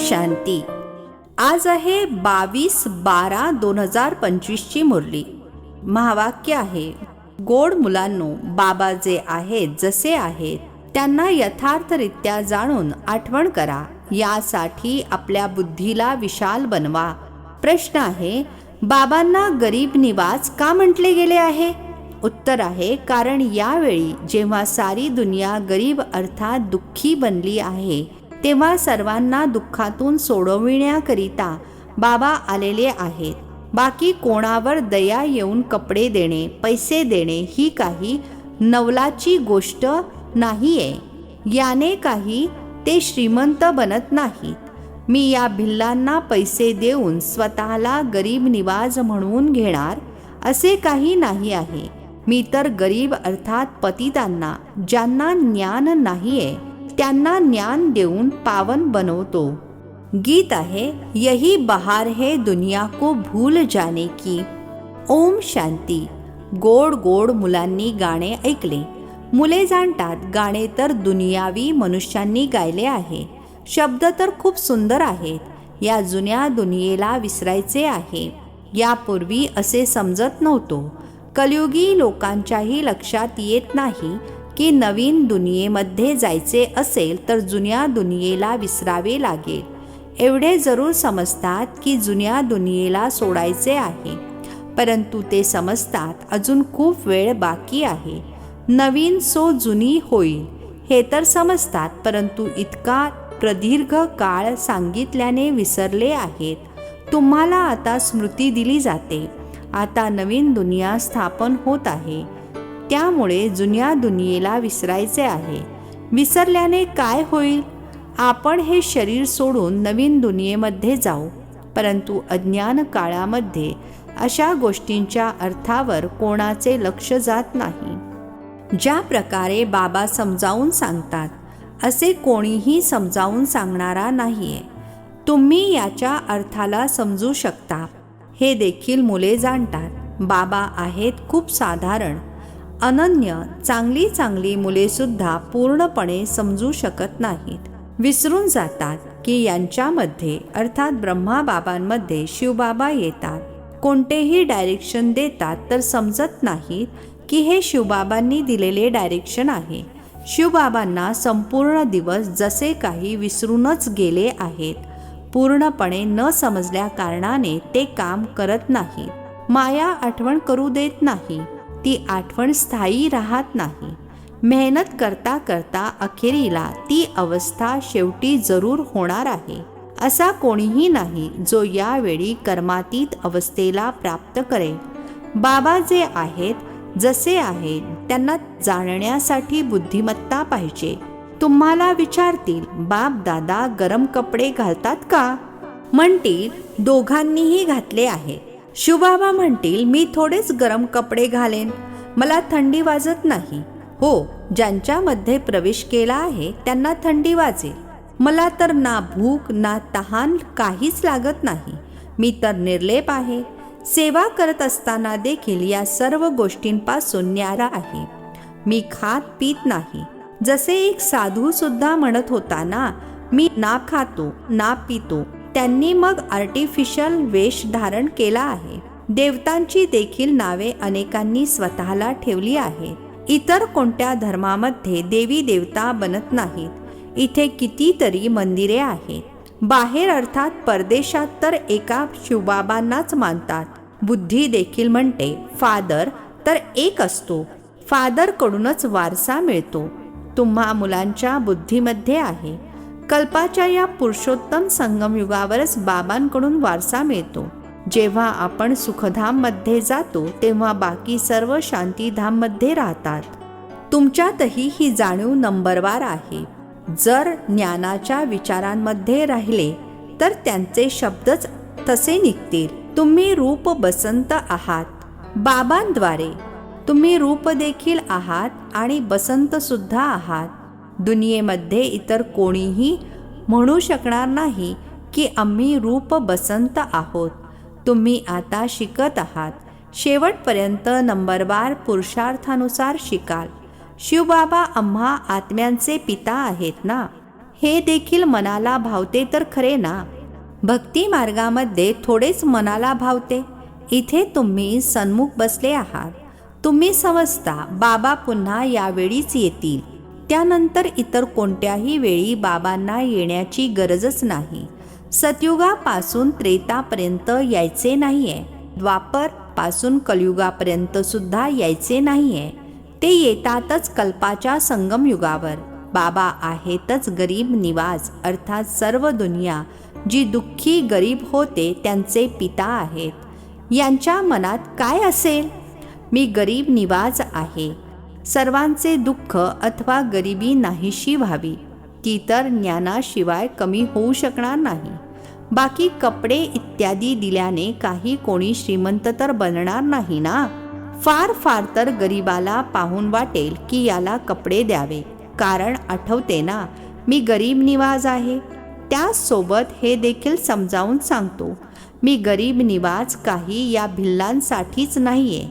शांती. आज आहे 22/12/2025 ची मुरली. महावाक्य आहे, गोड मुलांनो, बाबा जे आहेत जसे आहेत त्यांना यथार्थरित्या जाणून आठवण करा. यासाठी आपल्या बुद्धीला विशाल बनवा. प्रश्न आहे, बाबांना गरीब निवाज का म्हटले गेले आहे? उत्तर आहे, कारण यावेळी जेव्हा सारी दुनिया गरीब अर्थात दुःखी बनली आहे तेव्हा सर्वांना दुःखातून सोडविण्याकरिता बाबा आलेले आहेत. बाकी कोणावर दया येऊन कपडे देणे, पैसे देणे ही काही नवलाची गोष्ट नाहीये. याने काही ते श्रीमंत बनत नाहीत. मी या भिल्लांना पैसे देऊन स्वतःला गरीब निवाज म्हणून घेणार असे काही नाही आहे. मी तर गरीब अर्थात पतितांना, ज्यांना ज्ञान नाहीये त्यांना ज्ञान देऊन पावन बनवतो. गीत आहे, यही बहार है दुनिया को भूल जाने की. ओम शांती. गोड गोड मुलांनी गाणे ऐकले. मुले जाणतात, गाणे तर दुनियावी मनुष्यांनी गायले आहे. शब्द तर खूप सुंदर आहेत. या जुन्या दुनियेला विसरायचे आहे. यापूर्वी असे समजत नव्हतो. कलियुगी लोकांच्याही लक्षात येत नाही की नवीन दुनियेमध्ये जायचे असेल तर जुन्या दुनियेला विसरावे लागेल. एवढे जरूर समजतात की जुन्या दुनियेला सोडायचे आहे, परंतु ते समजतात अजून खूप वेळ बाकी आहे. नवीन सो जुनी होईल हे तर समजतात, परंतु इतका प्रदीर्घ काळ सांगितल्याने विसरले आहेत. तुम्हाला आता स्मृती दिली जाते. आता नवीन दुनिया स्थापन होत आहे, त्यामुळे जुन्या दुनियेला विसरायचे आहे. विसरल्याने काय होईल? आपण हे शरीर सोडून नवीन दुनियेमध्ये जाऊ, परंतु अज्ञान काळामध्ये अशा गोष्टींच्या अर्थावर कोणाचे लक्ष जात नाही. ज्या प्रकारे बाबा समजावून सांगतात असे कोणीही समजावून सांगणारा नाहीये. तुम्ही याच्या अर्थाला समजू शकता हे देखील मुले जाणतात. बाबा आहेत खूप साधारण, अनन्य, चांगली चांगली मुलेसुद्धा पूर्णपणे समजू शकत नाहीत. विसरून जातात की यांच्यामध्ये अर्थात ब्रह्मा बाबांमध्ये शिवबाबा येतात. कोणतेही डायरेक्शन देतात तर समजत नाहीत की हे शिवबाबांनी दिलेले डायरेक्शन आहे. शिवबाबांना संपूर्ण दिवस जसे काही विसरूनच गेले आहेत. पूर्णपणे न समजल्या कारणाने ते काम करत नाहीत. माया आठवण करू देत नाही. ती आठवण स्थायी राहत नाही. मेहनत करता करता अखेरीला ती अवस्था शेवटी जरूर होणार आहे. असा कोणीही नाही जो यावेळी कर्मातीत अवस्थेला प्राप्त करेल. बाबा जे आहेत जसे आहेत त्यांना जाणण्यासाठी बुद्धिमत्ता पाहिजे. तुम्हाला विचारतील, बाप दादा गरम कपडे घालतात का? म्हणतील, दोघांनीही घातले आहे. शिवबाबा म्हणतील, मी थोडेच गरम कपडे घालेन, मला थंडी वाजत नाही. हो, ज्यांच्यामध्ये प्रवेश केला आहे त्यांना थंडी वाजेल. मला तर ना भूक ना तहान काहीच लागत नाही. मी तर निर्लेप आहे. सेवा करत असताना देखील या सर्व गोष्टींपासून न्यारा आहे. मी खात पीत नाही. जसे एक साधू सुद्धा म्हणत होता ना, मी ना खातो ना पितो. त्यांनी मग आर्टिफिशियल वेश धारण केला आहे. देवतांची देखील नावे अनेकांनी स्वतःला ठेवली आहेत. इतर कोणत्या धर्मामध्ये देवी देवता बनत नाहीत. इथे कितीतरी मंदिरे आहेत. बाहेर अर्थात परदेशात तर एका शिवबाबांनाच मानतात. बुद्धी देखील म्हणते फादर तर एक असतो. फादरकडूनच वारसा मिळतो. तुम्हा मुलांच्या बुद्धीमध्ये आहे. कल्पाच्या या पुरुषोत्तम संगमयुगावरच बाबांकडून वारसा मिळतो. जेव्हा आपण सुखधाममध्ये जातो तेव्हा बाकी सर्व शांतीधाममध्ये राहतात. तुमच्यातही ही जाणीव नंबरवार आहे. जर ज्ञानाच्या विचारांमध्ये राहिले तर त्यांचे शब्दच तसे निघतील. तुम्ही रूप बसंत आहात. बाबांद्वारे तुम्ही रूप देखील आहात आणि बसंत सुद्धा आहात. दुनियेमध्ये इतर कोणीही म्हणू शकणार नाही की आम्ही रूप बसंत आहोत. तुम्ही आता शिकत आहात. शेवटपर्यंत नंबरवार पुरुषार्थानुसार शिकाल. शिवबाबा आम्हा आत्म्यांचे पिता आहेत ना. हे देखील मनाला भावते तर खरे ना? भक्ती मार्गामध्ये थोडेच मनाला भावते. इथे तुम्ही सन्मुख बसले आहात. तुम्ही समजता बाबा पुन्हा यावेळीच येतील. त्यानंतर इतर कोणत्याही वेळी बाबांना येण्याची गरजच नाही. सतयुगापासून त्रेतापर्यंत यायचे नाहीये. द्वापर पासून कलयुगापर्यंत सुद्धा यायचे नाहीये. ते येतातच कल्पाच्या संगम युगावर. बाबा आहेतच गरीब निवाज, अर्थात सर्व दुनिया जी दुःखी गरीब होते त्यांचे पिता आहेत. यांच्या मनात काय असेल? मी गरीब निवाज आहे. सर्वांचे दुःख अथवा गरिबी नाहीशी व्हावी, ती तर ज्ञानाशिवाय कमी होऊ शकणार नाही. बाकी कपडे इत्यादी दिल्याने काही कोणी श्रीमंत तर बनणार नाही ना. फार फार तर गरिबाला पाहून वाटेल की याला कपडे द्यावे, कारण आठवते ना मी गरीब निवाज आहे. त्याचसोबत हे देखील समजावून सांगतो, मी गरीब निवाज काही या भिल्लांसाठीच नाहीये.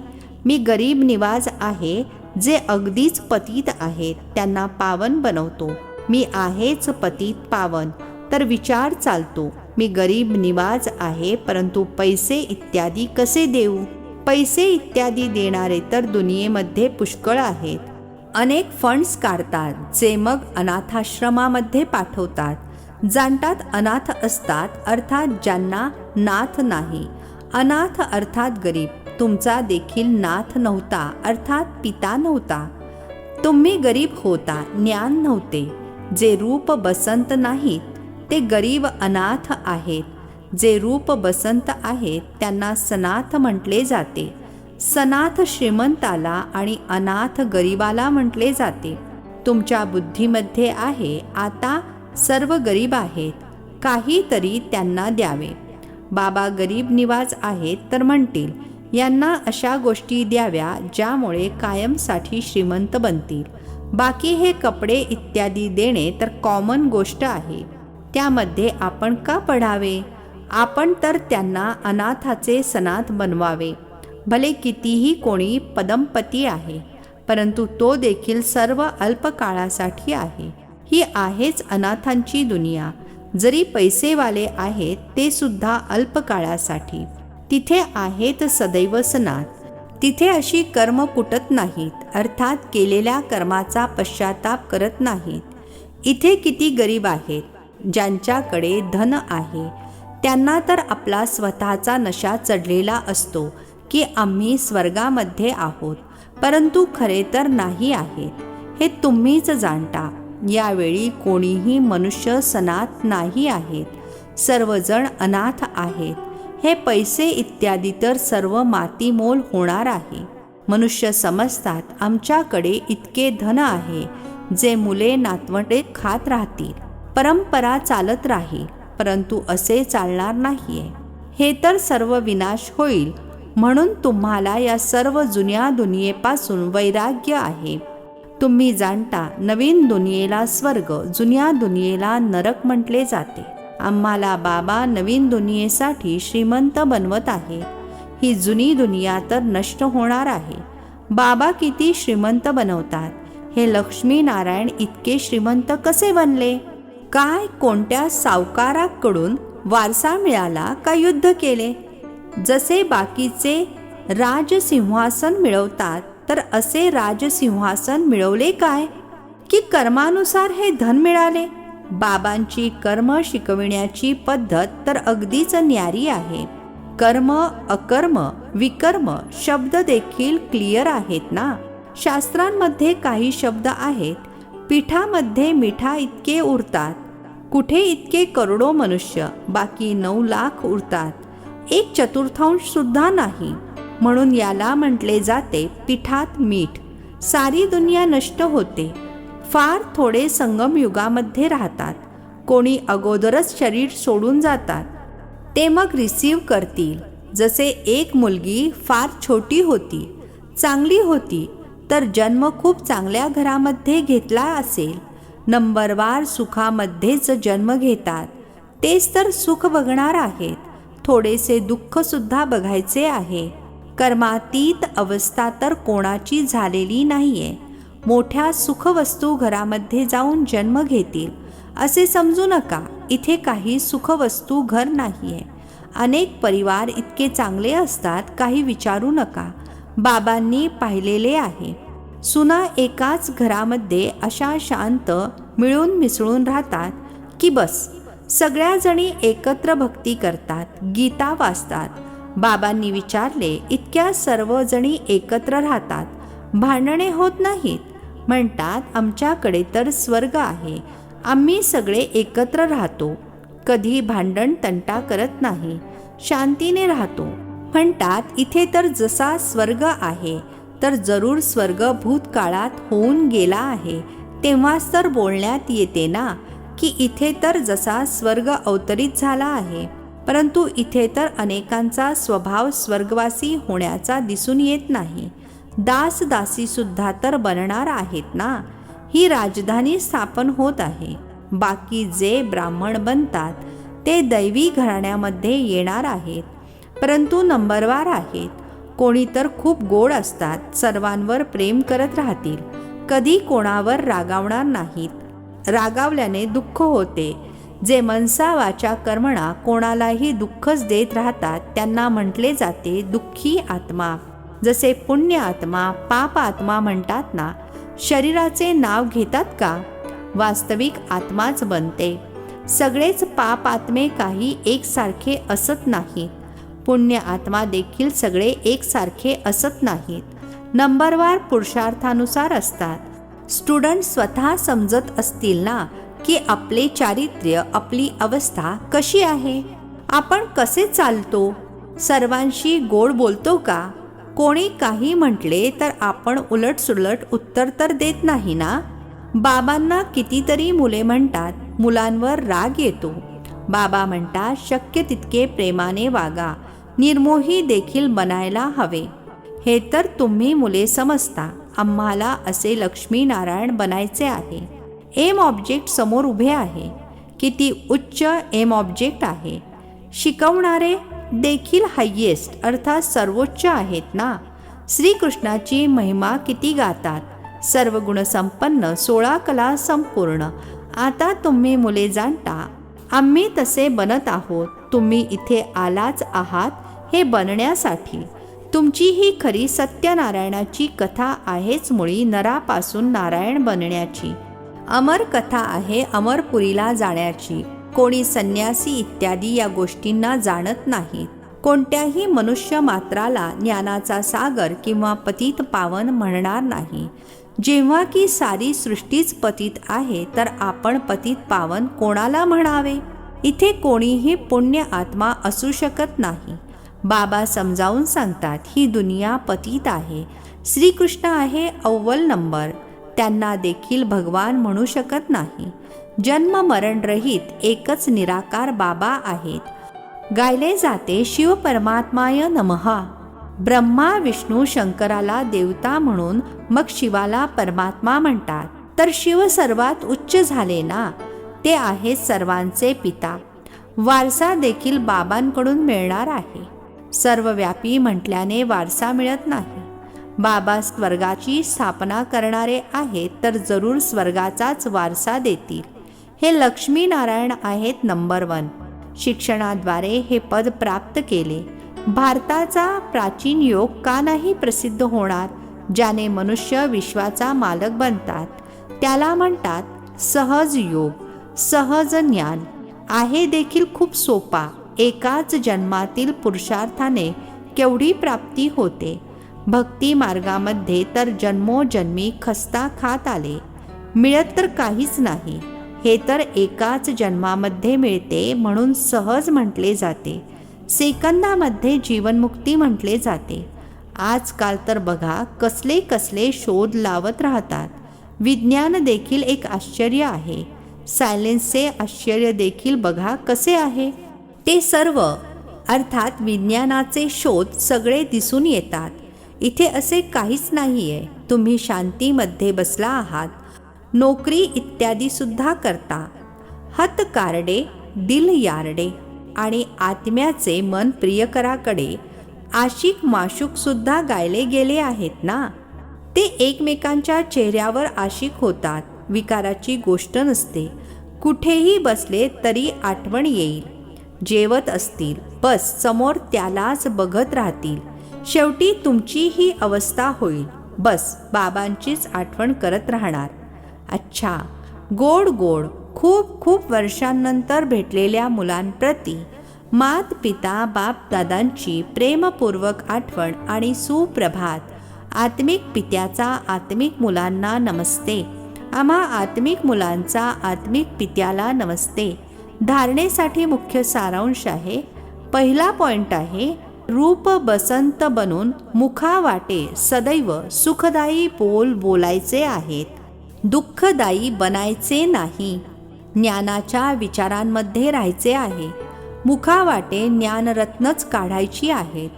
मी गरीब निवाज आहे जे अगदीच पतित आहेत, त्यांना पावन बनवतो. मी आहेच पतित पावन, तर विचार चालतो मी गरीब निवाज आहे, परंतु पैसे इत्यादी कसे देऊ? पैसे इत्यादी देणारे तर दुनियेमध्ये पुष्कळ आहेत. अनेक फंड्स काढतात, जे मग अनाथाश्रमामध्ये पाठवतात. जाणतात अनाथ असतात, अर्थात ज्यांना नाथ नाही. अनाथ अर्थात गरीब. तुमचा देखील नाथ नव्हता, अर्थात पिता नव्हता. तुम्ही गरीब होता, ज्ञान नव्हते. जे रूप बसंत नाहीत ते गरीब अनाथ आहेत. जे रूप बसंत आहेत त्यांना सनाथ म्हटले जाते. सनाथ श्रीमंताला आणि अनाथ गरीबाला म्हटले जाते. तुमच्या बुद्धीमध्ये आहे आता सर्व गरीब आहेत, काहीतरी त्यांना द्यावे. बाबा गरीब निवाज आहेत तर म्हणतील यांना अशा गोष्टी द्याव्या ज्यामुळे कायमसाठी श्रीमंत बनतील. बाकी हे कपडे इत्यादी देणे तर कॉमन गोष्ट आहे. त्यामध्ये आपण का पडावे? आपण तर त्यांना अनाथाचे सनाथ बनवावे. भले कितीही कोणी पदमपती आहे, परंतु तो देखील सर्व अल्पकाळासाठी आहे. ही आहेच अनाथांची दुनिया. जरी पैसेवाले आहेत ते सुद्धा अल्पकाळासाठी. तिथे आहेत सदैव सनाथ. तिथे अशी कर्म कुटत नाहीत, अर्थात केलेल्या कर्माचा पश्चाताप करत नाहीत. इथे किती गरीब आहेत. ज्यांच्याकडे धन आहे त्यांना तर आपला स्वतःचा नशा चढलेला असतो की आम्ही स्वर्गामध्ये आहोत, परंतु खरे तर नाही आहेत. हे तुम्हीच जाणता. यावेळी कोणीही मनुष्य सनाथ नाही आहेत. सर्वजण अनाथ आहेत. हे पैसे इत्यादी तर सर्व मातीमोल होणार आहे. मनुष्य समजतात आमच्याकडे इतके धन आहे जे मुले नातवंडे खात राहतील, परंपरा चालत राहील, परंतु असे चालणार नाहीये. हे तर सर्व विनाश होईल. म्हणून तुम्हाला या सर्व जुन्या दुनियेपासून वैराग्य आहे. तुम्ही जाणता नवीन दुनियेला स्वर्ग, जुन्या दुनियेला नरक म्हटले जाते. आम्हाला बाबा नवीन दुनियेसाठी श्रीमंत बनवत आहे. ही जुनी दुनिया तर नष्ट होणार आहे. बाबा किती श्रीमंत बनवतात. हे लक्ष्मी नारायण इतके श्रीमंत कसे बनले? काय कोणत्या सावकाराकडून वारसा मिळाला का युद्ध केले? जसे बाकीचे राजसिंहासन मिळवतात तर असे राजसिंहासन मिळवले काय? की कर्मानुसार हे धन मिळाले? बाबांची कर्म शिकविण्याची पद्धत तर अगदीच न्यारी आहे. कर्म, अकर्म, विकर्म शब्द देखील क्लिअर आहेत ना. शास्त्रांमध्ये काही शब्द आहेत. पिठामध्ये मिठा इतके उरतात. कुठे इतके करोडो मनुष्य, बाकी 9 लाख उरतात. 1/4 सुद्धा नाही. म्हणून याला म्हटले जाते पिठात मीठ. सारी दुनिया नष्ट होते. फार थोडे संगम युगामध्ये राहतात. कोणी अगोदरच शरीर सोडून जातात. ते मग रिसीव करतील. जसे एक मुलगी फार छोटी होती, चांगली होती, तर जन्म खूप चांगल्या घरामध्ये घेतला असेल. नंबरवार सुखामध्येच जन्म घेतात. तेच तर सुख बघणार आहेत. थोडेसे दुःख सुद्धा बघायचे आहे. कर्मातीत अवस्था तर कोणाची झालेली नाहीये. मोठ्या सुखवस्तू घरामध्ये जाऊन जन्म घेतील. असे समजू नका. इथे काही सुखवस्तू घर नाहीये. अनेक परिवार इतके चांगले असतात, काही विचारू नका. बाबांनी पाहिलेले आहे. सुना एकाच घरामध्ये अशा शांत मिळून मिसळून राहतात की बस. सगळ्या जणी एकत्र भक्ती करतात, गीता वाचतात. बाबांनी विचारले, इतक्या सर्वजणी एकत्र राहतात, भांडणे होत नाहीत? म्हणतात, आमच्याकडे तर स्वर्ग आहे, आम्ही सगळे एकत्र राहतो, कधी भांडण तंटा करत नाही, शांतीने राहतो. म्हणतात, इथे तर जसा स्वर्ग आहे तर जरूर स्वर्ग भूतकाळात होऊन गेला आहे, तेव्हाच तर बोलण्यात येते ना की इथे तर जसा स्वर्ग अवतरित झाला आहे. परंतु इथे तर अनेकांचा स्वभाव स्वर्गवासी होण्याचा दिसून येत नाही. दास दासी सुद्धा तर बनणार आहेत ना. ही राजधानी स्थापन होत आहे. बाकी जे ब्राह्मण बनतात ते दैवी घराण्यामध्ये येणार आहेत, परंतु नंबरवार आहेत. कोणी तर खूप गोड असतात, सर्वांवर प्रेम करत राहतील, कधी कोणावर रागावणार नाहीत. रागावल्याने दुःख होते. जे मनसा वाचा कर्मणा कोणालाही दुःखच देत राहतात त्यांना म्हटले जाते दुःखी आत्मा. जसे पुण्य आत्मा, पाप आत्मा म्हणतात ना, शरीराचे नाव घेतात का? वास्तविक आत्माच बनते. सगळेच पाप आत्मे काही एकसारखे असत नाहीत, पुण्य आत्मा देखील सगळे एकसारखे असत नाहीत. नंबरवार पुरुषार्थानुसार असतात. स्टुडंट स्वतः समजत असतील ना की आपले चारित्र्य, आपली अवस्था कशी आहे, आपण कसे चालतो, सर्वांशी गोड बोलतो का? कोणी काही म्हटले तर आपण उलटसुलट उत्तर तर देत नाही ना. बाबांना कितीतरी मुले म्हणतात, मुलांवर राग येतो. बाबा म्हणतात, शक्य तितके प्रेमाने वागा, निर्मोही देखील बनायला हवे. हे तर तुम्ही मुले समजता, आम्हाला असे लक्ष्मीनारायण बनायचे आहे. एम ऑब्जेक्ट समोर उभे आहे. किती उच्च एम ऑब्जेक्ट आहे. शिकवणारे देखील हायेस्ट अर्थात सर्वोच्च आहेत ना. श्रीकृष्णाची महिमा किती गातात. सर्व गुणसंपन्न, 16 कला संपूर्ण. आता तुम्ही मुले जाणता, आम्ही तसे बनत आहोत. तुम्ही इथे आलाच आहात हे बनण्यासाठी. तुमची ही खरी सत्यनारायणाची कथा आहेच मुळी नरापासून नारायण बनण्याची. अमर कथा आहे अमरपुरीला जाण्याची. कोणी संन्यासी इत्यादी या गोष्टींना जाणत नाहीत. कोणत्याही मनुष्य मात्राला ज्ञानाचा सागर किंवा पतित पावन म्हणणार नाही. जेव्हा की सारी सृष्टीच पतित आहे तर आपण पतित पावन कोणाला म्हणावे? इथे कोणीही पुण्य आत्मा असू शकत नाही. बाबा समजावून सांगतात, ही दुनिया पतित आहे. श्रीकृष्ण आहे अव्वल नंबर, त्यांना देखील भगवान म्हणू शकत नाही. जन्म मरण रहित एकच निराकार बाबा आहेत. गायले जाते शिव परमात्माय नमः. ब्रह्मा विष्णू शंकराला देवता म्हणून मग शिवाला परमात्मा म्हणतात. तर शिव सर्वात उच्च झाले ना, ते आहेत सर्वांचे पिता. वारसा देखील बाबांकडून मिळणार आहे. सर्वव्यापी म्हटल्याने वारसा मिळत नाही. बाबा स्वर्गाची स्थापना करणारे आहेत तर जरूर स्वर्गाचाच वारसा देतील. हे लक्ष्मीनारायण आहेत नंबर 1. शिक्षणाद्वारे हे पद प्राप्त केले. भारताचा प्राचीन योग का नाही प्रसिद्ध होणार? ज्याने मनुष्य विश्वाचा मालक बनतात त्याला म्हणतात सहज योग. सहज ज्ञान आहे देखील खूप सोपा. एकाच जन्मातील पुरुषार्थाने केवढी प्राप्ती होते. भक्ती मार्गामध्ये तर जन्मोजन्मी खस्ता खात आले, मिळत तर काहीच नाही. हे तर एकाच जन्मामध्ये मिळते म्हणून सहज म्हटले जाते. सेकंदामध्ये जीवनमुक्ती म्हटले जाते. आजकाल तर बघा कसले कसले शोध लावत राहतात. विज्ञान देखील एक आश्चर्य आहे. सायन्सचे आश्चर्य देखील बघा कसे आहे. ते सर्व अर्थात विज्ञानाचे शोध सगळे दिसून येतात. इथे असे काहीच नाही आहे. तुम्ही शांतीमध्ये बसला आहात, नोकरी इत्यादी सुद्धा करता. हत कारडे दिल यारडे आणि आत्म्याचे मन प्रियकराकडे आशिक माशूक सुद्धा गायले गेले आहेत ना. ते एकमेकांच्या चेहऱ्यावर आशिक होतात. विकाराची गोष्ट नसते. कुठेही बसले तरी आठवण येईल. जेवत असतील बस समोर त्यालाच बघत राहतील. शेवटी तुमची ही अवस्था होईल. बस बाबांचीच आठवण करत राहणार. अच्छा, गोड गोड खूप खूप वर्षांनंतर भेटलेल्या मुलांप्रती मात पिता बाप दादांची प्रेमपूर्वक आठवण आणि सुप्रभात. आत्मिक पित्याचा आत्मिक मुलांना नमस्ते. आम्हा आत्मिक मुलांचा आत्मिक पित्याला नमस्ते. धारणेसाठी मुख्य सारांश आहे. पहिला पॉइंट आहे, रूप बसंत बनून मुखावाटे सदैव सुखदायी बोल बोलायचे आहेत. दुःखदायी बनायचे नाही. ज्ञानाच्या विचारांमध्ये राहायचे आहे. मुखावाटे ज्ञानरत्नच काढायची आहेत.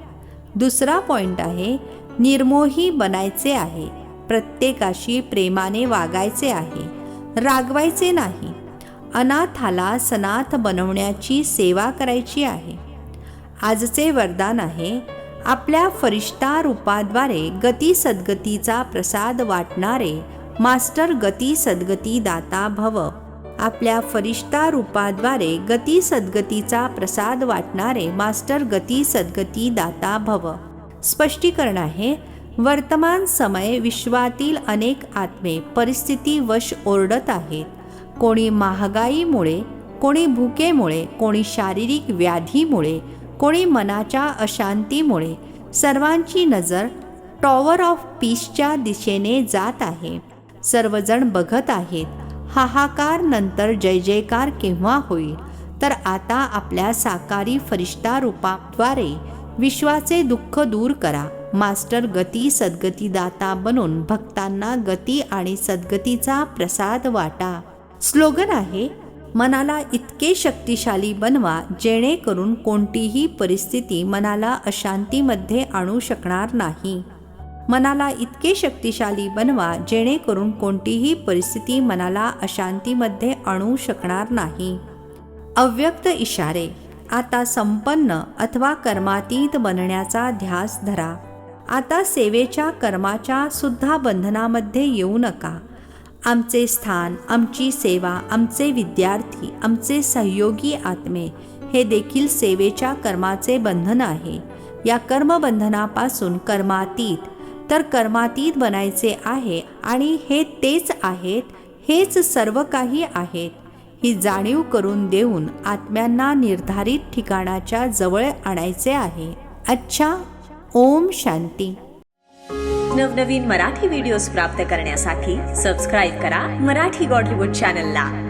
दुसरा पॉइंट आहे, निर्मोही बनायचे आहे. प्रत्येकाशी प्रेमाने वागायचे आहे. रागवायचे नाही. अनाथाला सनाथ बनवण्याची सेवा करायची आहे. आजचे वरदान आहे, आपल्या फरिश्ता रूपाद्वारे गती सद्गतीचा प्रसाद वाटणारे मास्टर गती सद्गती दाता भव. आपल्या फरिश्ता रूपाद्वारे गती सद्गतीचा प्रसाद वाटणारे मास्टर गती सद्गती दाता भव. स्पष्टीकरण आहे, वर्तमान समय विश्वातील अनेक आत्मे परिस्थितीवश ओरडत आहेत. कोणी महागाईमुळे, कोणी भुकेमुळे, कोणी शारीरिक व्याधीमुळे, कोणी मनाच्या अशांतीमुळे. सर्वांची नजर टॉवर ऑफ पीसच्या दिशेने जात आहे. सर्वजण बघत आहेत, हाहाकार नंतर जय जयकार केव्हा होईल. तर आता आपल्या साकारी फरिश्ता रूपाद्वारे विश्वाचे दुःख दूर करा. मास्टर गती सद्गती दाता बनून भक्तांना गती आणि सद्गतीचा प्रसाद वाटा. स्लोगन आहे, मनाला इतके शक्तिशाली बनवा जेणेकरून कोणतीही परिस्थिती मनाला अशांतीमध्ये आणू शकणार नाही. मनाला इतके शक्तिशाली बनवा जेणेकरून कोणतीही परिस्थिती मनाला अशांतीमध्ये आणू शकणार नाही. अव्यक्त इशारे. आता संपन्न अथवा कर्मातीत बनण्याचा ध्यास धरा. आता सेवेच्या कर्माच्या सुद्धा बंधनामध्ये येऊ नका. आमचे स्थान, आमची सेवा, आमचे विद्यार्थी, आमचे सहयोगी आत्मे हे देखील सेवेच्या कर्माचे बंधन आहे. या कर्मबंधनापासून कर्मातीत, तर कर्मातीत बनायचे आहे आणि हे तेच आहेत, हेच सर्व काही आहेत ही जाणीव करून देऊन आत्म्यांना निर्धारित ठिकाणाच्या जवळ आणायचे आहे. अच्छा, ओम शांती. नवनवीन मराठी व्हिडिओज प्राप्त करण्यासाठी सबस्क्राईब करा मराठी गॉड रिपोर्ट चॅनलला.